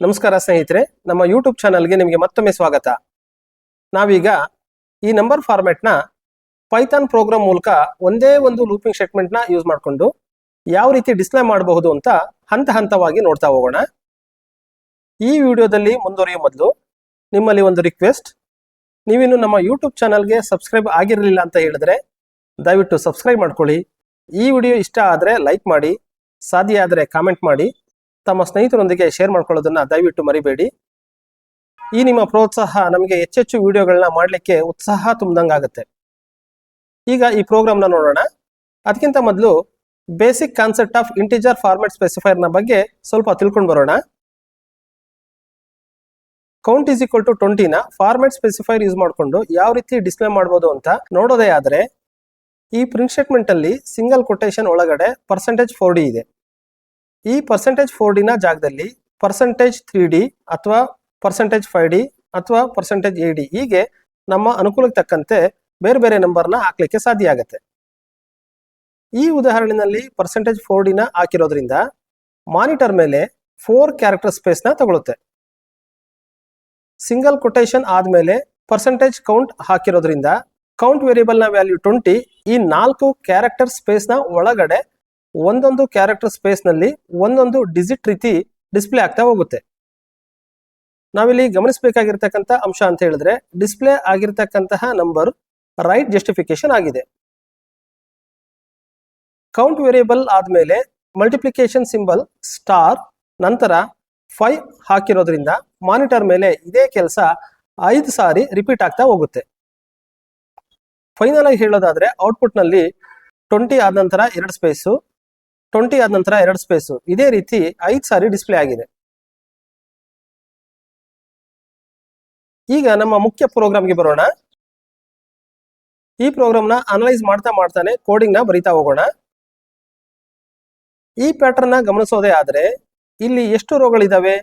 ನಮಸ್ಕಾರ ಸ್ನೇಹಿತರೆ, ನಮ್ಮ ಯೂಟ್ಯೂಬ್ ಚಾನಲ್ಗೆ ನಿಮಗೆ ಮತ್ತೊಮ್ಮೆ ಸ್ವಾಗತ. ನಾವೀಗ ಈ ನಂಬರ್ ಫಾರ್ಮ್ಯಾಟ್ನ ಪೈಥಾನ್ ಪ್ರೋಗ್ರಾಮ್ ಮೂಲಕ ಒಂದೇ ಒಂದು ಲೂಪಿಂಗ್ ಸ್ಟೇಟ್ಮೆಂಟ್ನ ಯೂಸ್ ಮಾಡಿಕೊಂಡು ಯಾವ ರೀತಿ ಡಿಸ್ಪ್ಲೇ ಮಾಡಬಹುದು ಅಂತ ಹಂತ ಹಂತವಾಗಿ ನೋಡ್ತಾ ಹೋಗೋಣ. ಈ ವಿಡಿಯೋದಲ್ಲಿ ಮುಂದುವರಿಯುವ ಮೊದಲು ನಿಮ್ಮಲ್ಲಿ ಒಂದು ರಿಕ್ವೆಸ್ಟ್, ನೀವಿನ್ನು ನಮ್ಮ ಯೂಟ್ಯೂಬ್ ಚಾನಲ್ಗೆ ಸಬ್ಸ್ಕ್ರೈಬ್ ಆಗಿರಲಿಲ್ಲ ಅಂತ ಹೇಳಿದ್ರೆ ದಯವಿಟ್ಟು ಸಬ್ಸ್ಕ್ರೈಬ್ ಮಾಡ್ಕೊಳ್ಳಿ. ಈ ವಿಡಿಯೋ ಇಷ್ಟ ಆದರೆ ಲೈಕ್ ಮಾಡಿ, ಸಾಧ್ಯ ಆದರೆ ಕಾಮೆಂಟ್ ಮಾಡಿ, ತಮ್ಮ ಸ್ನೇಹಿತರೊಂದಿಗೆ ಶೇರ್ ಮಾಡ್ಕೊಳ್ಳೋದನ್ನ ದಯವಿಟ್ಟು ಮರಿಬೇಡಿ. ಈ ನಿಮ್ಮ ಪ್ರೋತ್ಸಾಹ ನಮಗೆ ಹೆಚ್ಚೆಚ್ಚು ವಿಡಿಯೋಗಳನ್ನ ಮಾಡಲಿಕ್ಕೆ ಉತ್ಸಾಹ ತುಂಬಿದಂಗಾಗುತ್ತೆ. ಈಗ ಈ ಪ್ರೋಗ್ರಾಮ್ನ ನೋಡೋಣ. ಅದಕ್ಕಿಂತ ಮೊದಲು basic concept of integer format ಸ್ಪೆಸಿಫೈರ್ನ ಬಗ್ಗೆ ಸ್ವಲ್ಪ ತಿಳ್ಕೊಂಡು ಬರೋಣ. ಕೌಂಟ್ ಈಸ್ ಈಕ್ವಲ್ ಟು 20ನ ಫಾರ್ಮ್ಯಾಟ್ ಸ್ಪೆಸಿಫೈರ್ ಯೂಸ್ ಮಾಡಿಕೊಂಡು ಯಾವ ರೀತಿ ಡಿಸ್ಪ್ಲೇ ಮಾಡ್ಬೋದು ಅಂತ ನೋಡೋದೇ ಆದರೆ, ಈ ಪ್ರಿಂಟ್ ಸ್ಟೇಟ್ಮೆಂಟ್ ಅಲ್ಲಿ ಸಿಂಗಲ್ ಕೊಟೇಶನ್ ಒಳಗಡೆ %4d ಇದೆ. ಈ %4d ಜಾಗದಲ್ಲಿ %3d ಅಥವಾ %5d ಅಥವಾ %8d ಹೀಗೆ ನಮ್ಮ ಅನುಕೂಲಕ್ಕೆ ತಕ್ಕಂತೆ ಬೇರೆ ಬೇರೆ ನಂಬರ್ನ ಹಾಕ್ಲಿಕ್ಕೆ ಸಾಧ್ಯ ಆಗುತ್ತೆ. ಈ ಉದಾಹರಣೆಯಲ್ಲಿ %4d ಹಾಕಿರೋದ್ರಿಂದ ಮಾನಿಟರ್ ಮೇಲೆ 4 ಕ್ಯಾರೆಕ್ಟರ್ ಸ್ಪೇಸ್ ನ ತಗೊಳುತ್ತೆ. ಸಿಂಗಲ್ ಕೊಟೇಶನ್ ಆದ್ಮೇಲೆ %ಕೌಂಟ್ ಹಾಕಿರೋದ್ರಿಂದ ಕೌಂಟ್ ವೇರಿಯಬಲ್ ನ ವ್ಯಾಲ್ಯೂ 20 ಈ 4 ಕ್ಯಾರೆಕ್ಟರ್ ಸ್ಪೇಸ್ ನ ಒಳಗಡೆ ಒಂದೊಂದು ಕ್ಯಾರೆಕ್ಟರ್ ಸ್ಪೇಸ್ ನಲ್ಲಿ ಒಂದೊಂದು ಡಿಜಿಟ್ ರೀತಿ ಡಿಸ್ಪ್ಲೇ ಆಗ್ತಾ ಹೋಗುತ್ತೆ. ನಾವಿಲ್ಲಿ ಗಮನಿಸಬೇಕಾಗಿರ್ತಕ್ಕಂಥ ಅಂಶ ಅಂತ ಹೇಳಿದ್ರೆ, ಡಿಸ್ಪ್ಲೇ ಆಗಿರ್ತಕ್ಕಂತಹ ನಂಬರ್ ರೈಟ್ ಜಸ್ಟಿಫಿಕೇಶನ್ ಆಗಿದೆ. ಕೌಂಟ್ ವೇರಿಯಬಲ್ ಆದ್ಮೇಲೆ ಮಲ್ಟಿಪ್ಲಿಕೇಶನ್ ಸಿಂಬಲ್ ಸ್ಟಾರ್ ನಂತರ 5 ಹಾಕಿರೋದ್ರಿಂದ ಮಾನಿಟರ್ ಮೇಲೆ ಇದೇ ಕೆಲಸ 5 ಸಾರಿ ರಿಪೀಟ್ ಆಗ್ತಾ ಹೋಗುತ್ತೆ. ಫೈನಲ್ ಆಗಿ ಹೇಳೋದಾದ್ರೆ ಔಟ್ಪುಟ್ ನಲ್ಲಿ 20 ಆದ ನಂತರ 2 ಸ್ಪೇಸು, 20 ಆದ ನಂತರ 2 ಸ್ಪೇಸು, ಇದೇ ರೀತಿ 5 ಸಾರಿ ಡಿಸ್ಪ್ಲೇ ಆಗಿದೆ. ಈಗ ನಮ್ಮ ಮುಖ್ಯ ಪ್ರೋಗ್ರಾಮ್ಗೆ ಬರೋಣ. ಈ ಪ್ರೋಗ್ರಾಮ್ನ ಅನಲೈಸ್ ಮಾಡ್ತಾನೆ ಕೋಡಿಂಗ್ ನ ಬರೀತಾ ಹೋಗೋಣ. ಈ ಪ್ಯಾಟರ್ನ್ ನ ಗಮನಿಸೋದೇ ಆದ್ರೆ ಇಲ್ಲಿ ಎಷ್ಟು ರೋಗಳಿದಾವೆ?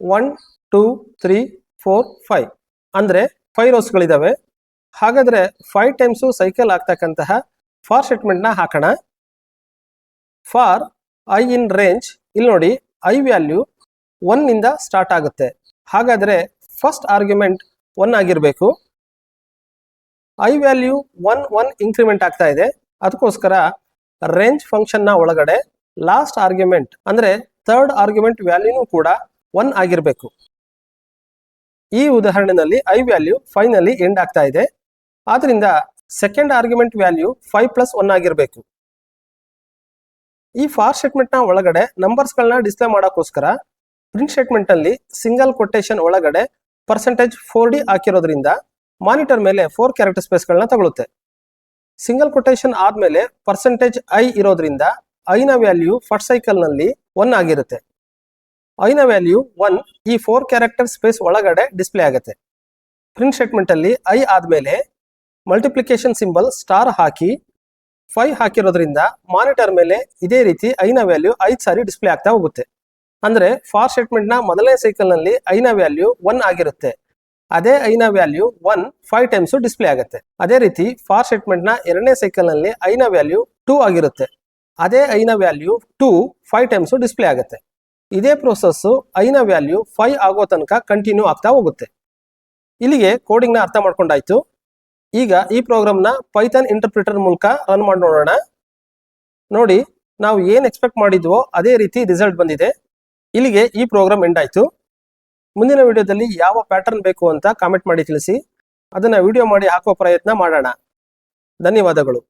1 2 3 4 5 ಅಂದ್ರೆ 5 ರೋಸ್ಗಳಿದಾವೆ. ಹಾಗಾದ್ರೆ 5 ಟೈಮ್ಸ್ ಸೈಕಲ್ ಆಗ್ತಕ್ಕಂತಹ ಫಾರ್ ಸ್ಟೇಟ್ಮೆಂಟ್ ನ ಹಾಕೋಣ. ಫಾರ್ ಐ ಇನ್ ರೇಂಜ್, ಇಲ್ಲಿ ನೋಡಿ ಐ ವ್ಯಾಲ್ಯೂ 1 ನಿಂದ ಸ್ಟಾರ್ಟ್ ಆಗುತ್ತೆ. ಹಾಗಾದ್ರೆ ಫಸ್ಟ್ ಆರ್ಗ್ಯುಮೆಂಟ್ 1 ಆಗಿರಬೇಕು. ಐ ವ್ಯಾಲ್ಯೂ 1 ಇನ್ಕ್ರಿಮೆಂಟ್ ಆಗ್ತಾ ಇದೆ. ಅದಕ್ಕೋಸ್ಕರ ರೇಂಜ್ ಫಂಕ್ಷನ್ ನ ಒಳಗಡೆ ಲಾಸ್ಟ್ ಆರ್ಗ್ಯುಮೆಂಟ್ ಅಂದ್ರೆ ಥರ್ಡ್ ಆರ್ಗ್ಯುಮೆಂಟ್ ವ್ಯಾಲ್ಯೂನು ಕೂಡ 1 ಆಗಿರಬೇಕು. ಈ ಉದಾಹರಣೆಯಲ್ಲಿ ಐ ವ್ಯಾಲ್ಯೂ 5 ನಲ್ಲಿ ಎಂಡ್ ಆಗ್ತಾ ಇದೆ. ಆದ್ರಿಂದ ಸೆಕೆಂಡ್ ಆರ್ಗ್ಯುಮೆಂಟ್ ವ್ಯಾಲ್ಯೂ 5 + 1 ಆಗಿರಬೇಕು. ಈ ಫಾರ್ ಸ್ಟೇಟ್ಮೆಂಟ್ ನ ಒಳಗಡೆ ನಂಬರ್ಸ್ ಗಳನ್ನ ಡಿಸ್ಪ್ಲೇ ಮಾಡೋಕ್ಕೋಸ್ಕರ ಪ್ರಿಂಟ್ ಸ್ಟೇಟ್ಮೆಂಟ್ ಅಲ್ಲಿ ಸಿಂಗಲ್ ಕೊಟೇಶನ್ ಒಳಗಡೆ %4d ಹಾಕಿರೋದ್ರಿಂದ ಮಾನಿಟರ್ ಮೇಲೆ 4 ಕ್ಯಾರೆಕ್ಟರ್ ಸ್ಪೇಸ್ ಗಳನ್ನ ತಗೊಳುತ್ತೆ. ಸಿಂಗಲ್ ಕೊಟೇಶನ್ ಆದ್ಮೇಲೆ %i ಇರೋದ್ರಿಂದ ಐ ನ ವ್ಯಾಲ್ಯೂ ಫಸ್ಟ್ ಸೈಕಲ್ ನಲ್ಲಿ 1 ಆಗಿರುತ್ತೆ. ಐ ನ ವ್ಯಾಲ್ಯೂ 1 ಈ 4 ಕ್ಯಾರೆಕ್ಟರ್ ಸ್ಪೇಸ್ ಒಳಗಡೆ ಡಿಸ್ಪ್ಲೇ ಆಗುತ್ತೆ. ಪ್ರಿಂಟ್ ಸ್ಟೇಟ್ಮೆಂಟ್ ಅಲ್ಲಿ ಐ ಆದ್ಮೇಲೆ ಮಲ್ಟಿಪ್ಲಿಕೇಶನ್ ಸಿಂಬಲ್ ಸ್ಟಾರ್ ಹಾಕಿ 5 ಹಾಕಿರೋದ್ರಿಂದ ಮಾನಿಟರ್ ಮೇಲೆ ಇದೇ ರೀತಿ ಐ ನ ವ್ಯಾಲ್ಯೂ 5 ಸಾರಿ ಡಿಸ್ಪ್ಲೇ ಆಗ್ತಾ ಹೋಗುತ್ತೆ. ಅಂದ್ರೆ ಫಾರ್ ಸ್ಟೇಟ್ಮೆಂಟ್ ನ ಮೊದಲನೇ ಸೈಕಲ್ ನಲ್ಲಿ ಐ ನ ವ್ಯಾಲ್ಯೂ 1 ಆಗಿರುತ್ತೆ. ಅದೇ ಐ ನ ವ್ಯಾಲ್ಯೂ 1 5 ಟೈಮ್ಸ್ ಡಿಸ್ಪ್ಲೇ ಆಗುತ್ತೆ. ಅದೇ ರೀತಿ ಫಾರ್ ಸ್ಟೇಟ್ಮೆಂಟ್ ನ ಎರಡನೇ ಸೈಕಲ್ ನಲ್ಲಿ ಐ ನ ವ್ಯಾಲ್ಯೂ 2 ಆಗಿರುತ್ತೆ. ಅದೇ ಐ ನ ವ್ಯಾಲ್ಯೂ 2 5 ಟೈಮ್ಸ್ ಡಿಸ್ಪ್ಲೇ ಆಗುತ್ತೆ. ಇದೇ ಪ್ರೋಸೆಸ್ ಐ ನ ವ್ಯಾಲ್ಯೂ 5 ಆಗೋ ತನಕ ಕಂಟಿನ್ಯೂ ಆಗ್ತಾ ಹೋಗುತ್ತೆ. ಇಲ್ಲಿಗೆ ಕೋಡಿಂಗ್ ನ ಅರ್ಥ ಮಾಡ್ಕೊಂಡಾಯ್ತು. ಈಗ ಈ ಪ್ರೋಗ್ರಾಮ್ನ ಪೈಥಾನ್ ಇಂಟರ್ಪ್ರಿಟರ್ ಮೂಲಕ ರನ್ ಮಾಡಿ ನೋಡೋಣ. ನೋಡಿ, ನಾವು ಏನ್ ಎಕ್ಸ್ಪೆಕ್ಟ್ ಮಾಡಿದ್ವೋ ಅದೇ ರೀತಿ ರಿಸಲ್ಟ್ ಬಂದಿದೆ. ಇಲ್ಲಿಗೆ ಈ ಪ್ರೋಗ್ರಾಮ್ ಎಂಡ್ ಆಯ್ತು. ಮುಂದಿನ ವಿಡಿಯೋದಲ್ಲಿ ಯಾವ ಪ್ಯಾಟರ್ನ್ ಬೇಕು ಅಂತ ಕಾಮೆಂಟ್ ಮಾಡಿ ತಿಳಿಸಿ. ಅದನ್ನ ವಿಡಿಯೋ ಮಾಡಿ ಹಾಕುವ ಪ್ರಯತ್ನ ಮಾಡೋಣ. ಧನ್ಯವಾದಗಳು.